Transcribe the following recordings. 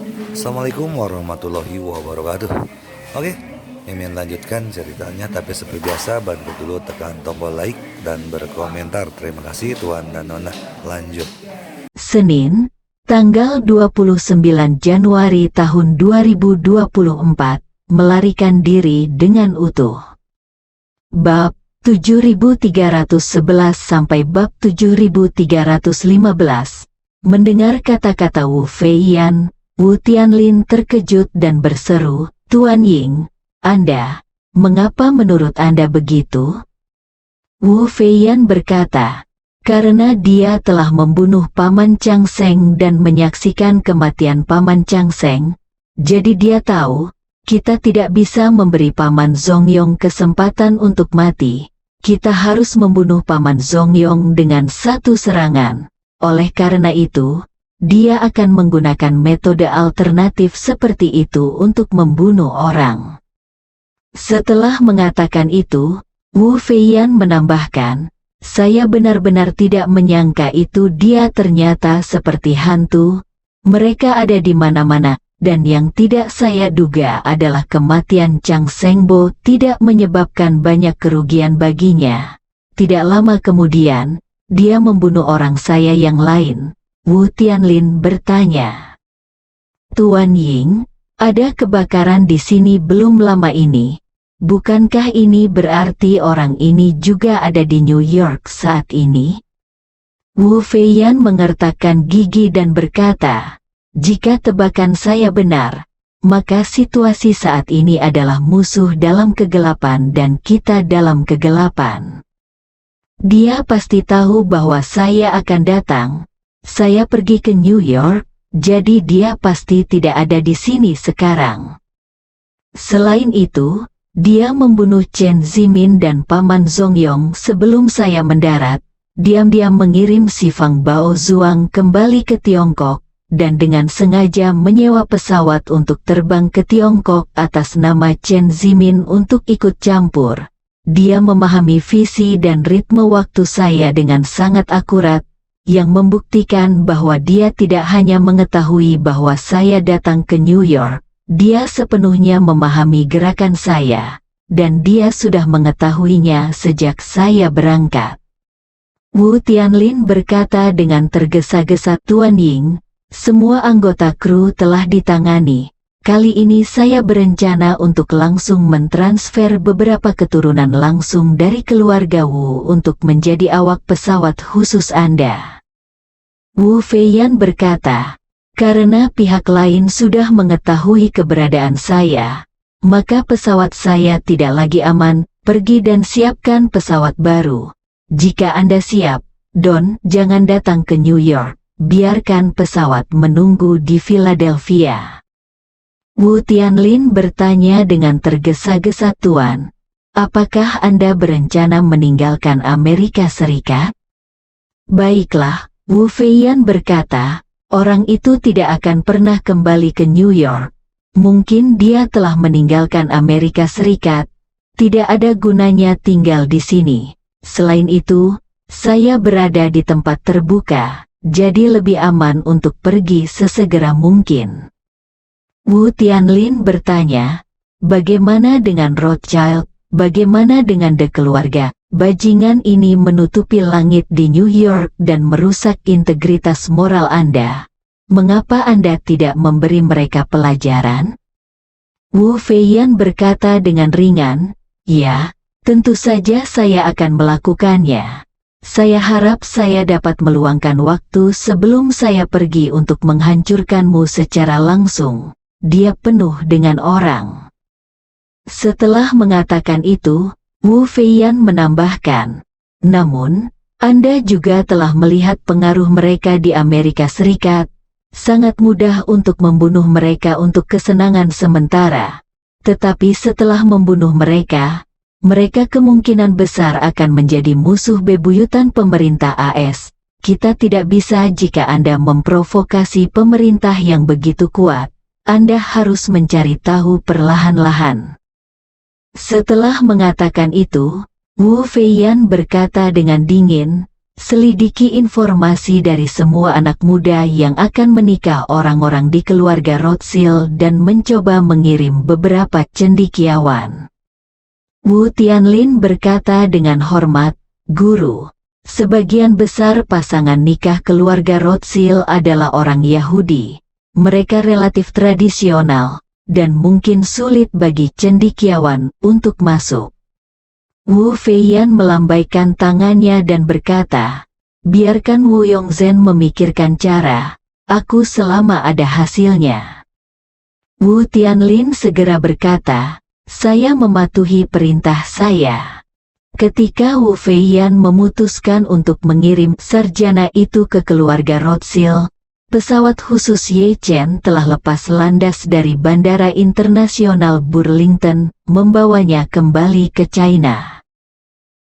Assalamualaikum warahmatullahi wabarakatuh. Oke, Mimin lanjutkan ceritanya, tapi seperti biasa bantu dulu tekan tombol like dan berkomentar. Terima kasih Tuan dan Nona. Lanjut. Senin, tanggal 29 Januari tahun 2024, melarikan diri dengan utuh. Bab 7311 sampai bab 7315. Mendengar kata-kata Wu Feiyan, Wu Tianlin terkejut dan berseru, "Tuan Ying, Anda, mengapa menurut Anda begitu?" Wu Feiyan berkata, "Karena dia telah membunuh Paman Chang Seng dan menyaksikan kematian Paman Chang Seng, jadi dia tahu, kita tidak bisa memberi Paman Zongyong kesempatan untuk mati. Kita harus membunuh Paman Zongyong dengan satu serangan. Oleh karena itu, dia akan menggunakan metode alternatif seperti itu untuk membunuh orang." Setelah mengatakan itu, Wu Feiyan menambahkan, "Saya benar-benar tidak menyangka itu dia ternyata seperti hantu. Mereka ada di mana-mana, dan yang tidak saya duga adalah kematian Chang Sengbo tidak menyebabkan banyak kerugian baginya. Tidak lama kemudian, dia membunuh orang saya yang lain." Wu Tianlin bertanya, "Tuan Ying, ada kebakaran di sini belum lama ini. Bukankah ini berarti orang ini juga ada di New York saat ini?" Wu Feiyan mengertakkan gigi dan berkata, "Jika tebakan saya benar, maka situasi saat ini adalah musuh dalam kegelapan dan kita dalam kegelapan. Dia pasti tahu bahwa saya akan datang. Saya pergi ke New York, jadi dia pasti tidak ada di sini sekarang. Selain itu, dia membunuh Chen Zimin dan Paman Zongyong sebelum saya mendarat, diam-diam mengirim si Fang Bao Zuang kembali ke Tiongkok, dan dengan sengaja menyewa pesawat untuk terbang ke Tiongkok atas nama Chen Zimin untuk ikut campur. Dia memahami visi dan ritme waktu saya dengan sangat akurat, yang membuktikan bahwa dia tidak hanya mengetahui bahwa saya datang ke New York, dia sepenuhnya memahami gerakan saya, dan dia sudah mengetahuinya sejak saya berangkat." Wu Tianlin berkata dengan tergesa-gesa, "Tuan Ying, semua anggota kru telah ditangani. Kali ini saya berencana untuk langsung mentransfer beberapa keturunan langsung dari keluarga Wu untuk menjadi awak pesawat khusus Anda." Wu Feiyan berkata, "Karena pihak lain sudah mengetahui keberadaan saya, maka pesawat saya tidak lagi aman. Pergi dan siapkan pesawat baru. Jika Anda siap, Don, jangan datang ke New York. Biarkan pesawat menunggu di Philadelphia." Wu Tianlin bertanya dengan tergesa-gesa, "Tuan, apakah Anda berencana meninggalkan Amerika Serikat?" "Baiklah," Wu Feiyan berkata, "orang itu tidak akan pernah kembali ke New York. Mungkin dia telah meninggalkan Amerika Serikat. Tidak ada gunanya tinggal di sini. Selain itu, saya berada di tempat terbuka, jadi lebih aman untuk pergi sesegera mungkin." Wu Tianlin bertanya, "Bagaimana dengan Rothschild? Bagaimana dengan De keluarga? Bajingan ini menutupi langit di New York dan merusak integritas moral Anda. Mengapa Anda tidak memberi mereka pelajaran?" Wu Feiyan berkata dengan ringan, "Ya, tentu saja saya akan melakukannya. Saya harap saya dapat meluangkan waktu sebelum saya pergi untuk menghancurkanmu secara langsung. Dia penuh dengan orang." Setelah mengatakan itu, Wu Feiyan menambahkan, "Namun, Anda juga telah melihat pengaruh mereka di Amerika Serikat. Sangat mudah untuk membunuh mereka untuk kesenangan sementara. Tetapi setelah membunuh mereka, mereka kemungkinan besar akan menjadi musuh bebuyutan pemerintah AS. Kita tidak bisa jika Anda memprovokasi pemerintah yang begitu kuat. Anda harus mencari tahu perlahan-lahan." Setelah mengatakan itu, Wu Feiyan berkata dengan dingin, Selidiki informasi dari semua anak muda yang akan menikah orang-orang di keluarga Rothschild dan mencoba mengirim beberapa cendekiawan. Wu Tianlin berkata dengan hormat, "Guru, sebagian besar pasangan nikah keluarga Rothschild adalah orang Yahudi. Mereka relatif tradisional, dan mungkin sulit bagi cendekiawan untuk masuk." Wu Feiyan melambaikan tangannya dan berkata, "Biarkan Wu Yongzhen memikirkan cara, aku selama ada hasilnya." Wu Tianlin segera berkata, "Saya mematuhi perintah saya." Ketika Wu Feiyan memutuskan untuk mengirim sarjana itu ke keluarga Rothschild, pesawat khusus Ye Chen telah lepas landas dari Bandara Internasional Burlington, membawanya kembali ke China.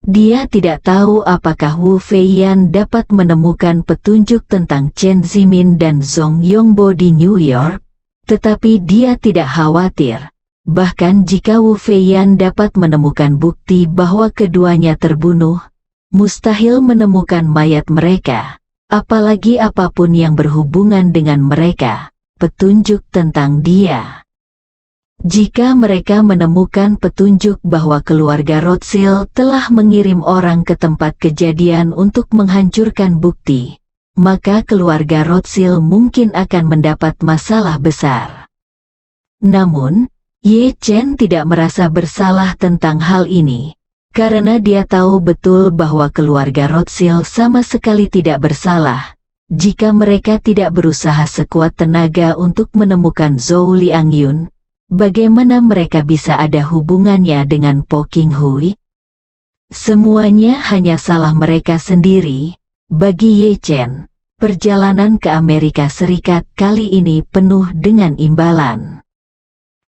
Dia tidak tahu apakah Wu Feiyan dapat menemukan petunjuk tentang Chen Zimin dan Zhong Yongbo di New York, tetapi dia tidak khawatir. Bahkan jika Wu Feiyan dapat menemukan bukti bahwa keduanya terbunuh, mustahil menemukan mayat mereka, apalagi apapun yang berhubungan dengan mereka, petunjuk tentang dia. Jika mereka menemukan petunjuk bahwa keluarga Rothschild telah mengirim orang ke tempat kejadian untuk menghancurkan bukti, maka keluarga Rothschild mungkin akan mendapat masalah besar. Namun, Ye Chen tidak merasa bersalah tentang hal ini, karena dia tahu betul bahwa keluarga Rothschild sama sekali tidak bersalah. Jika mereka tidak berusaha sekuat tenaga untuk menemukan Zhou Liangyun, bagaimana mereka bisa ada hubungannya dengan Po Qinghui? Semuanya hanya salah mereka sendiri. Bagi Ye Chen, perjalanan ke Amerika Serikat kali ini penuh dengan imbalan.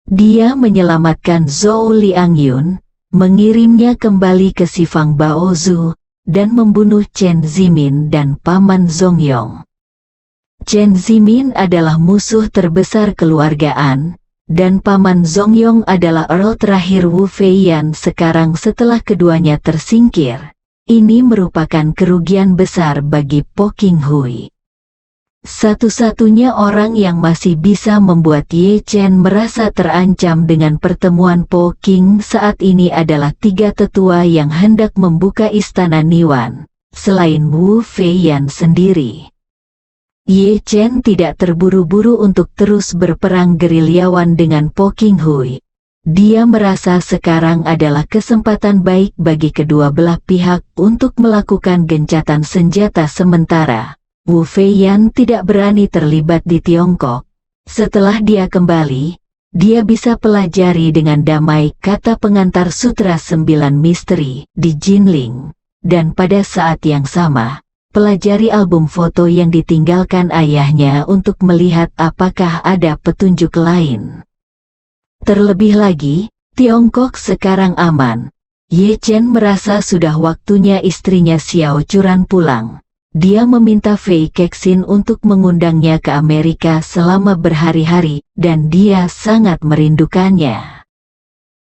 Dia menyelamatkan Zhou Liangyun, mengirimnya kembali ke Sifang Baozu, dan membunuh Chen Zimin dan Paman Zongyong. Chen Zimin adalah musuh terbesar keluarga An, dan Paman Zongyong adalah Earl terakhir Wu Feiyan sekarang setelah keduanya tersingkir. Ini merupakan kerugian besar bagi Po Qinghui. Satu-satunya orang yang masih bisa membuat Ye Chen merasa terancam dengan pertemuan Po Qing saat ini adalah tiga tetua yang hendak membuka istana Niwan, selain Wu Feiyan sendiri. Ye Chen tidak terburu-buru untuk terus berperang gerilyawan dengan Po Qinghui. Dia merasa sekarang adalah kesempatan baik bagi kedua belah pihak untuk melakukan gencatan senjata sementara. Wu Feiyan tidak berani terlibat di Tiongkok. Setelah dia kembali, dia bisa pelajari dengan damai kata pengantar Sutra 9 Misteri di Jinling, dan pada saat yang sama, pelajari album foto yang ditinggalkan ayahnya untuk melihat apakah ada petunjuk lain. Terlebih lagi, Tiongkok sekarang aman. Ye Chen merasa sudah waktunya istrinya Xiao Churan pulang. Dia meminta Fei Kexin untuk mengundangnya ke Amerika selama berhari-hari, dan dia sangat merindukannya.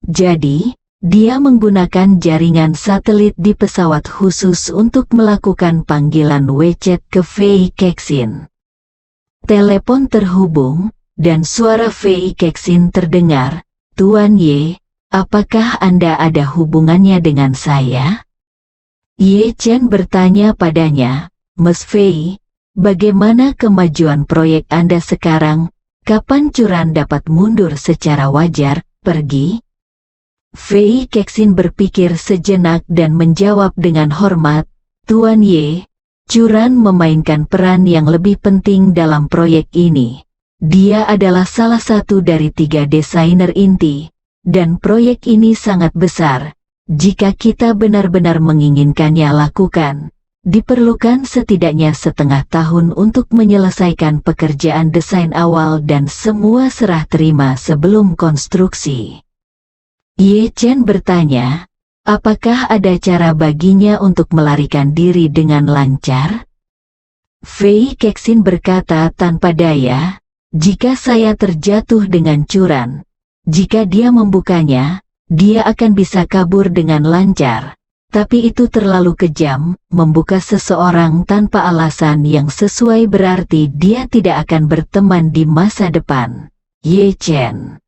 Jadi, dia menggunakan jaringan satelit di pesawat khusus untuk melakukan panggilan WeChat ke Fei Kexin. Telepon terhubung, dan suara Fei Kexin terdengar, "Tuan Ye, apakah Anda ada hubungannya dengan saya?" Ye Chen bertanya padanya, "Mas Fei, bagaimana kemajuan proyek Anda sekarang? Kapan Churan dapat mundur secara wajar, pergi?" Fei Kexin berpikir sejenak dan menjawab dengan hormat, "Tuan Ye, Churan memainkan peran yang lebih penting dalam proyek ini. Dia adalah salah satu dari 3 desainer inti, dan proyek ini sangat besar. Jika kita benar-benar menginginkannya lakukan, diperlukan setidaknya setengah tahun untuk menyelesaikan pekerjaan desain awal dan semua serah terima sebelum konstruksi." Ye Chen bertanya, apakah ada cara baginya untuk melarikan diri dengan lancar? Fei Kexin berkata tanpa daya, "Jika saya terjatuh dengan Churan, jika dia membukanya, dia akan bisa kabur dengan lancar. Tapi itu terlalu kejam, membuka seseorang tanpa alasan yang sesuai berarti dia tidak akan berteman di masa depan. Ye Chen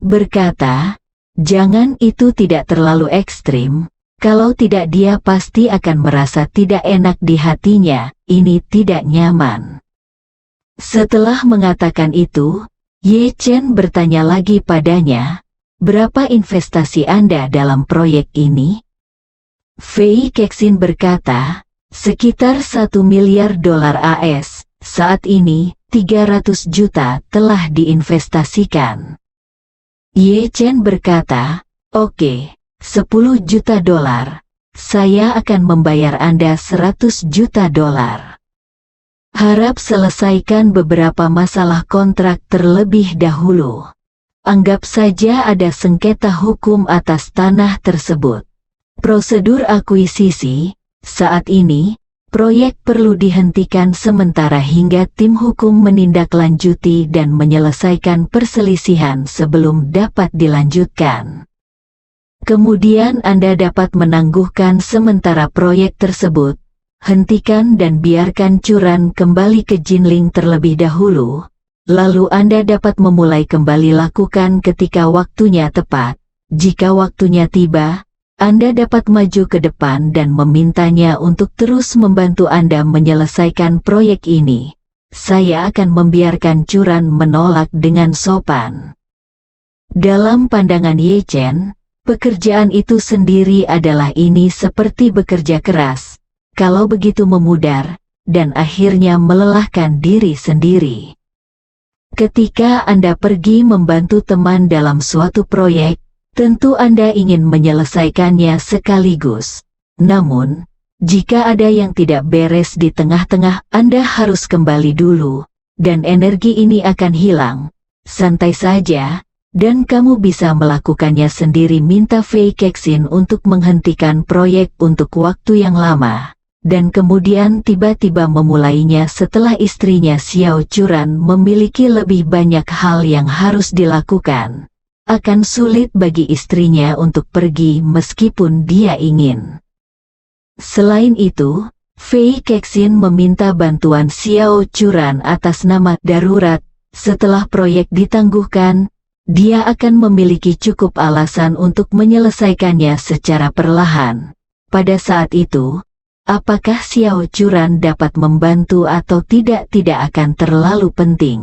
berkata, jangan, itu tidak terlalu ekstrim. Kalau tidak dia pasti akan merasa tidak enak di hatinya, ini tidak nyaman. Setelah mengatakan itu, Ye Chen bertanya lagi padanya, berapa investasi Anda dalam proyek ini? Fei Kexin berkata, sekitar 1 miliar dolar AS, saat ini 300 juta telah diinvestasikan. Ye Chen berkata, oke. 10 juta dolar. Saya akan membayar Anda 100 juta dolar. Harap selesaikan beberapa masalah kontrak terlebih dahulu. Anggap saja ada sengketa hukum atas tanah tersebut. Prosedur akuisisi, saat ini, proyek perlu dihentikan sementara hingga tim hukum menindaklanjuti dan menyelesaikan perselisihan sebelum dapat dilanjutkan. Kemudian Anda dapat menangguhkan sementara proyek tersebut, hentikan dan biarkan curan kembali ke Jinling terlebih dahulu, lalu Anda dapat memulai kembali lakukan ketika waktunya tepat. Jika waktunya tiba, Anda dapat maju ke depan dan memintanya untuk terus membantu Anda menyelesaikan proyek ini. Saya akan membiarkan curan menolak dengan sopan. Dalam pandangan Ye Chen, pekerjaan itu sendiri adalah ini seperti bekerja keras, kalau begitu memudar, dan akhirnya melelahkan diri sendiri. Ketika Anda pergi membantu teman dalam suatu proyek, tentu Anda ingin menyelesaikannya sekaligus. Namun, jika ada yang tidak beres di tengah-tengah, Anda harus kembali dulu, dan energi ini akan hilang. Santai saja. Dan kamu bisa melakukannya sendiri. Minta Fei Kexin untuk menghentikan proyek untuk waktu yang lama, dan kemudian tiba-tiba memulainya setelah istrinya Xiao Churan memiliki lebih banyak hal yang harus dilakukan. Akan sulit bagi istrinya untuk pergi meskipun dia ingin. Selain itu, Fei Kexin meminta bantuan Xiao Churan atas nama darurat. Setelah proyek ditangguhkan, dia akan memiliki cukup alasan untuk menyelesaikannya secara perlahan. Pada saat itu, apakah Xiao Churan dapat membantu atau tidak akan terlalu penting.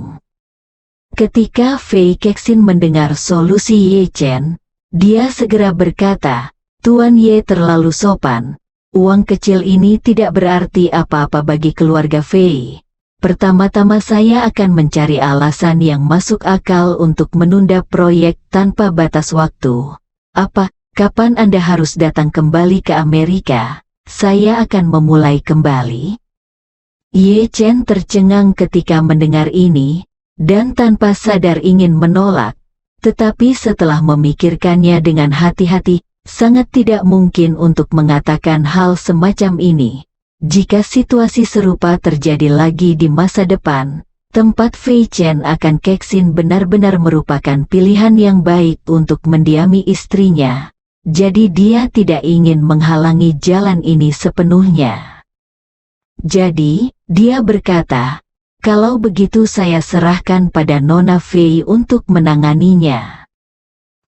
Ketika Fei Kexin mendengar solusi Ye Chen, dia segera berkata, Tuan Ye terlalu sopan. Uang kecil ini tidak berarti apa-apa bagi keluarga Fei. Pertama-tama saya akan mencari alasan yang masuk akal untuk menunda proyek tanpa batas waktu. Kapan Anda harus datang kembali ke Amerika? Saya akan memulai kembali. Ye Chen tercengang ketika mendengar ini, dan tanpa sadar ingin menolak. Tetapi setelah memikirkannya dengan hati-hati, sangat tidak mungkin untuk mengatakan hal semacam ini. Jika situasi serupa terjadi lagi di masa depan, tempat Fei Chen akan Kexin benar-benar merupakan pilihan yang baik untuk mendiami istrinya. Jadi dia tidak ingin menghalangi jalan ini sepenuhnya. Jadi, dia berkata, kalau begitu saya serahkan pada Nona Fei untuk menanganinya.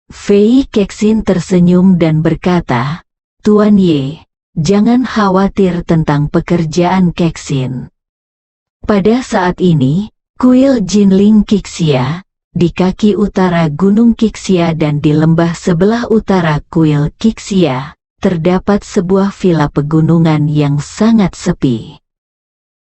Fei Kexin tersenyum dan berkata, Tuan Ye, jangan khawatir tentang pekerjaan Kexin. Pada saat ini, kuil Jinling Qixia, di kaki utara Gunung Qixia dan di lembah sebelah utara kuil Qixia, terdapat sebuah villa pegunungan yang sangat sepi.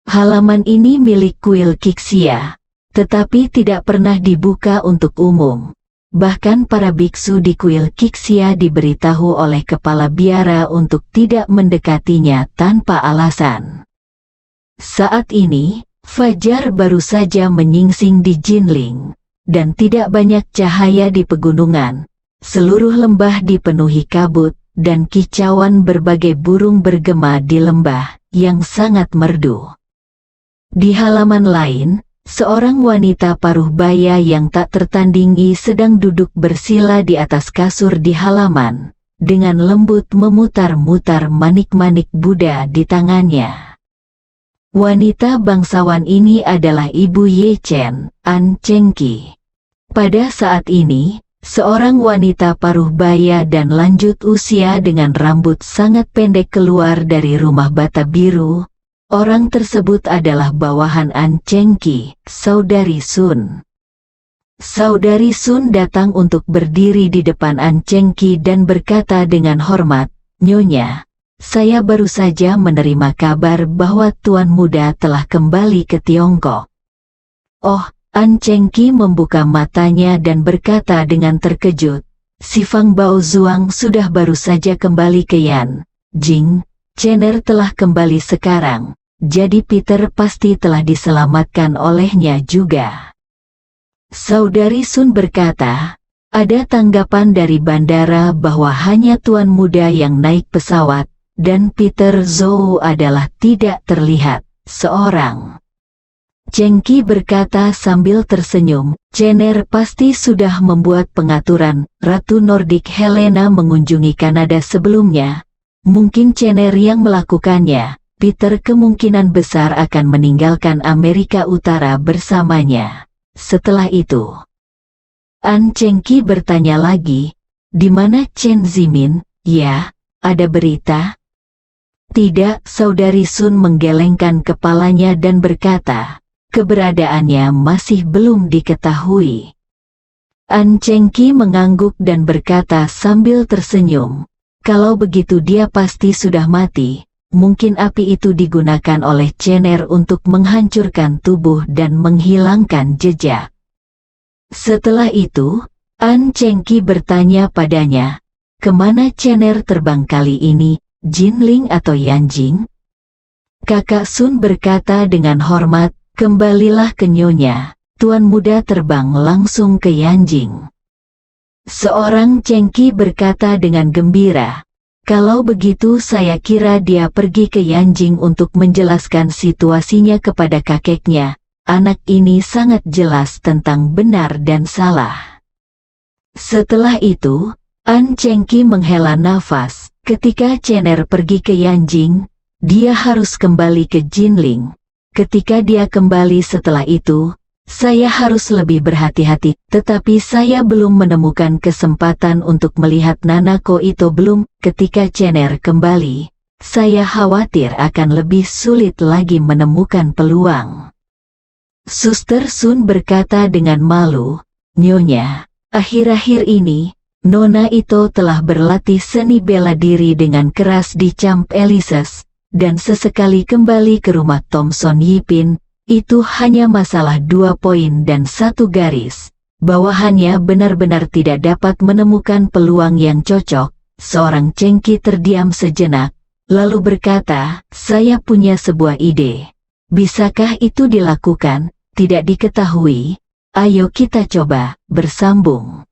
Halaman ini milik kuil Qixia, tetapi tidak pernah dibuka untuk umum. Bahkan para biksu di kuil Qixia diberitahu oleh kepala biara untuk tidak mendekatinya tanpa alasan. Saat ini, fajar baru saja menyingsing di Jinling, dan tidak banyak cahaya di pegunungan. Seluruh lembah dipenuhi kabut, dan kicauan berbagai burung bergema di lembah, yang sangat merdu. Di halaman lain, seorang wanita paruh baya yang tak tertandingi sedang duduk bersila di atas kasur di halaman. dengan lembut memutar-mutar manik-manik Buddha di tangannya. Wanita bangsawan ini adalah Ibu Ye Chen, An Chengqi. Pada saat ini, seorang wanita paruh baya dan lanjut usia dengan rambut sangat pendek keluar dari rumah bata biru. Orang tersebut adalah bawahan An Chengqi, Saudari Sun. Saudari Sun datang untuk berdiri di depan An Chengqi dan berkata dengan hormat, "Nyonya, saya baru saja menerima kabar bahwa Tuan Muda telah kembali ke Tiongkok." Oh, An Chengqi membuka matanya dan berkata dengan terkejut, "Si Fang Baozuang sudah baru saja kembali ke Yan Jing. Chener telah kembali sekarang, jadi Peter pasti telah diselamatkan olehnya juga." Saudari Sun berkata, "Ada tanggapan dari bandara bahwa hanya Tuan Muda yang naik pesawat, dan Peter Zhou adalah tidak terlihat seorang." Chengqi berkata sambil tersenyum, "Chener pasti sudah membuat pengaturan. Ratu Nordik Helena mengunjungi Kanada sebelumnya. Mungkin Chener yang melakukannya. Peter kemungkinan besar akan meninggalkan Amerika Utara bersamanya." Setelah itu, An Chengqi bertanya lagi, "Di mana Chen Zimin?" "Ya, ada berita?" "Tidak." Saudari Sun menggelengkan kepalanya dan berkata, "Keberadaannya masih belum diketahui." An Chengqi mengangguk dan berkata sambil tersenyum, "Kalau begitu dia pasti sudah mati. Mungkin api itu digunakan oleh Chener untuk menghancurkan tubuh dan menghilangkan jejak." Setelah itu, An Chengqi bertanya padanya, "Kemana Chener terbang kali ini, Jinling atau Yanjing?" Kakak Sun berkata dengan hormat, "Kembalilah ke Nyonya, Tuan Muda terbang langsung ke Yanjing." Seorang Chengqi berkata dengan gembira, "Kalau begitu saya kira dia pergi ke Yanjing untuk menjelaskan situasinya kepada kakeknya. Anak ini sangat jelas tentang benar dan salah." Setelah itu, An Chengqi menghela nafas. Ketika Chener pergi ke Yanjing, dia harus kembali ke Jinling. Ketika dia kembali setelah itu, saya harus lebih berhati-hati, tetapi saya belum menemukan kesempatan untuk melihat Nanako itu belum. Ketika Chener kembali, saya khawatir akan lebih sulit lagi menemukan peluang. Suster Sun berkata dengan malu, "Nyonya, akhir-akhir ini, Nona itu telah berlatih seni bela diri dengan keras di Camp Elises, dan sesekali kembali ke rumah Thomson Yipin. Itu hanya masalah 2 poin dan 1 garis. Bawahannya benar-benar tidak dapat menemukan peluang yang cocok." Seorang Chengqi terdiam sejenak, lalu berkata, "Saya punya sebuah ide. Bisakah itu dilakukan?" "Tidak diketahui. Ayo kita coba." Bersambung.